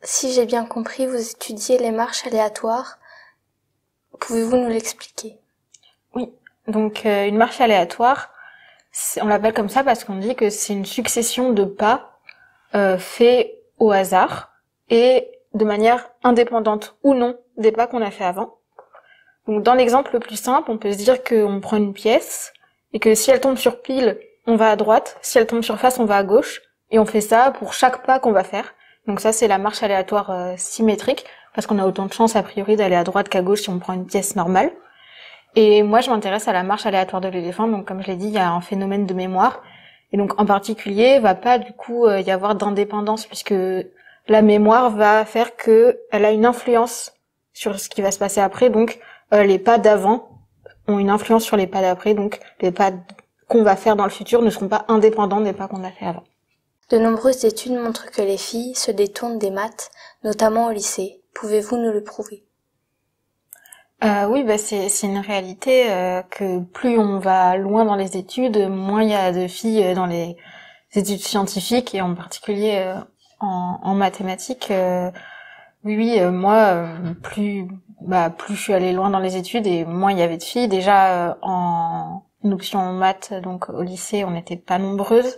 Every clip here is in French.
Si j'ai bien compris, vous étudiez les marches aléatoires. Pouvez-vous nous l'expliquer? Oui, donc une marche aléatoire, on l'appelle comme ça parce qu'on dit que c'est une succession de pas faits au hasard et de manière indépendante ou non des pas qu'on a fait avant. Donc dans l'exemple le plus simple, on peut se dire qu'on prend une pièce et que si elle tombe sur pile, on va à droite, si elle tombe sur face, on va à gauche, et on fait ça pour chaque pas qu'on va faire. Donc ça, c'est la marche aléatoire symétrique, parce qu'on a autant de chances a priori d'aller à droite qu'à gauche si on prend une pièce normale. Et moi, je m'intéresse à la marche aléatoire de l'éléphant, donc comme je l'ai dit, il y a un phénomène de mémoire, et donc en particulier, il va pas du coup y avoir d'indépendance, puisque la mémoire va faire que elle a une influence sur ce qui va se passer après, donc les pas d'avant ont une influence sur les pas d'après, donc les pas qu'on va faire dans le futur ne seront pas indépendants des pas qu'on a fait avant. De nombreuses études montrent que les filles se détournent des maths, notamment au lycée. Pouvez-vous nous le prouver? Oui, c'est une réalité que plus on va loin dans les études, moins il y a de filles dans les études scientifiques et en particulier en mathématiques. Moi, plus je suis allée loin dans les études et moins il y avait de filles. Déjà en option maths, donc au lycée, on n'était pas nombreuses.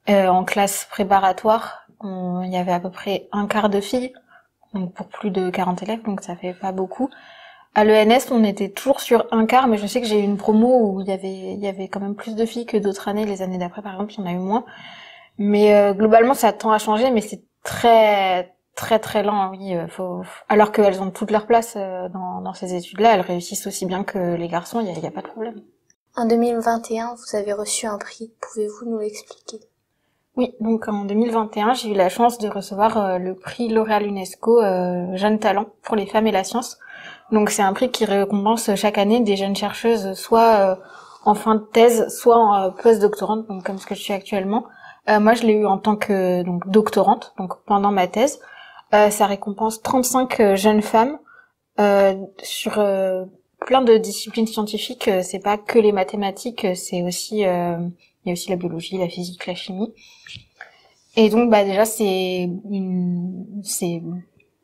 En classe préparatoire, il y avait à peu près un quart de filles, donc pour plus de 40 élèves, donc ça fait pas beaucoup. À l'ENS, on était toujours sur un quart, mais je sais que j'ai eu une promo où il y avait quand même plus de filles que d'autres années. Les années d'après, par exemple, il y en a eu moins. Mais globalement, ça tend à changer, mais c'est très très très lent, oui. Alors qu'elles ont toute leur place dans ces études-là, elles réussissent aussi bien que les garçons. Il y a pas de problème. En 2021, vous avez reçu un prix. Pouvez-vous nous l'expliquer? Oui, donc en 2021, j'ai eu la chance de recevoir le prix L'Oréal UNESCO Jeunes Talents pour les femmes et la science. Donc c'est un prix qui récompense chaque année des jeunes chercheuses, soit en fin de thèse, soit en post-doctorante, donc comme ce que je suis actuellement. Moi, je l'ai eu en tant que donc doctorante, donc pendant ma thèse. Ça récompense 35 jeunes femmes sur plein de disciplines scientifiques. C'est pas que les mathématiques, c'est aussi il y a aussi la biologie, la physique, la chimie. Et donc déjà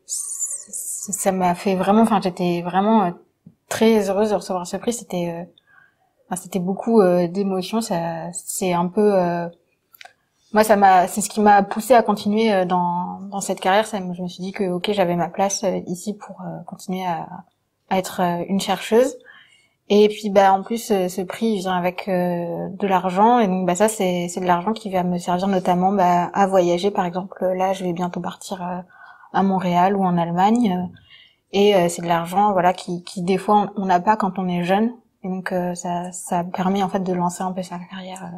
ça m'a fait vraiment, j'étais vraiment très heureuse de recevoir ce prix. C'était beaucoup d'émotions. C'est un peu moi c'est ce qui m'a poussée à continuer dans cette carrière. Je me suis dit que ok, j'avais ma place ici pour continuer à être une chercheuse. Et puis en plus ce prix vient avec de l'argent, et donc ça c'est de l'argent qui va me servir notamment à voyager. Par exemple, là je vais bientôt partir à Montréal ou en Allemagne, et c'est de l'argent qui des fois on n'a pas quand on est jeune, et donc ça permet en fait de lancer un peu sa carrière.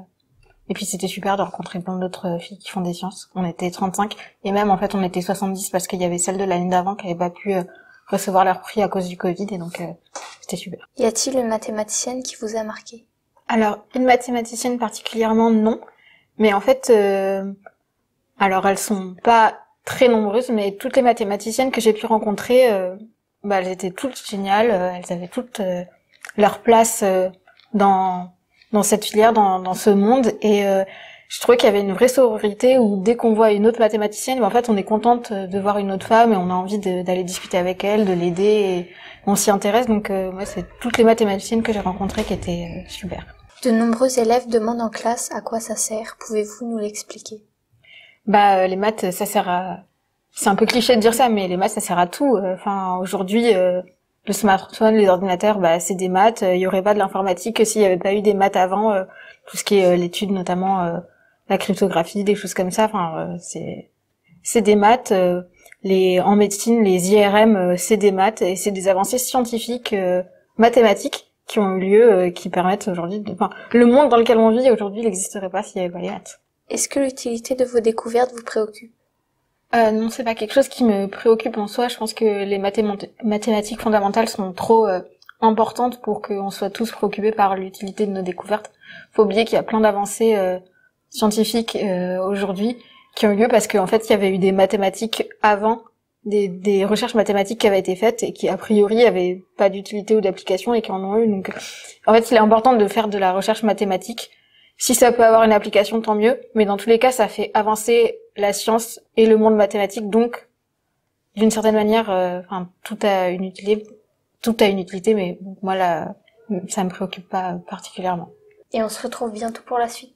Et puis c'était super de rencontrer plein d'autres filles qui font des sciences. On était 35, et même en fait on était 70 parce qu'il y avait celles de l'année d'avant qui n'avaient pas pu recevoir leur prix à cause du Covid, et donc c'était super. Y a-t-il une mathématicienne qui vous a marqué? Alors, une mathématicienne particulièrement, non. Mais en fait, alors elles sont pas très nombreuses, mais toutes les mathématiciennes que j'ai pu rencontrer, elles étaient toutes géniales. Elles avaient toutes leur place dans cette filière, dans ce monde. Et je trouvais qu'il y avait une vraie sororité où dès qu'on voit une autre mathématicienne, en fait, on est contente de voir une autre femme et on a envie d'aller discuter avec elle, de l'aider, et on s'y intéresse. Donc moi, c'est toutes les mathématiciennes que j'ai rencontrées qui étaient super. De nombreux élèves demandent en classe à quoi ça sert. Pouvez-vous nous l'expliquer? Les maths, ça sert à... C'est un peu cliché de dire ça, mais les maths, ça sert à tout. Aujourd'hui, le smartphone, les ordinateurs, c'est des maths. Il y aurait pas de l'informatique s'il y avait pas eu des maths avant. Tout ce qui est l'étude, notamment la cryptographie, des choses comme ça. C'est des maths. En médecine, les IRM, c'est des maths, et c'est des avancées scientifiques mathématiques qui ont eu lieu, qui permettent aujourd'hui le monde dans lequel on vit aujourd'hui n'existerait pas s'il y avait pas les maths. Est-ce que l'utilité de vos découvertes vous préoccupe? Non, c'est pas quelque chose qui me préoccupe en soi. Je pense que les mathématiques fondamentales sont trop importantes pour qu'on soit tous préoccupés par l'utilité de nos découvertes. Faut oublier qu'il y a plein d'avancées scientifiques aujourd'hui qui ont eu lieu parce qu'en fait, il y avait eu des mathématiques avant, des recherches mathématiques qui avaient été faites et qui a priori avaient pas d'utilité ou d'application et qui en ont eu. Donc, en fait, il est important de faire de la recherche mathématique. Si ça peut avoir une application, tant mieux. Mais dans tous les cas, ça fait avancer la science et le monde mathématique. Donc, d'une certaine manière, enfin, tout a une utilité, mais moi là, ça me préoccupe pas particulièrement. Et on se retrouve bientôt pour la suite.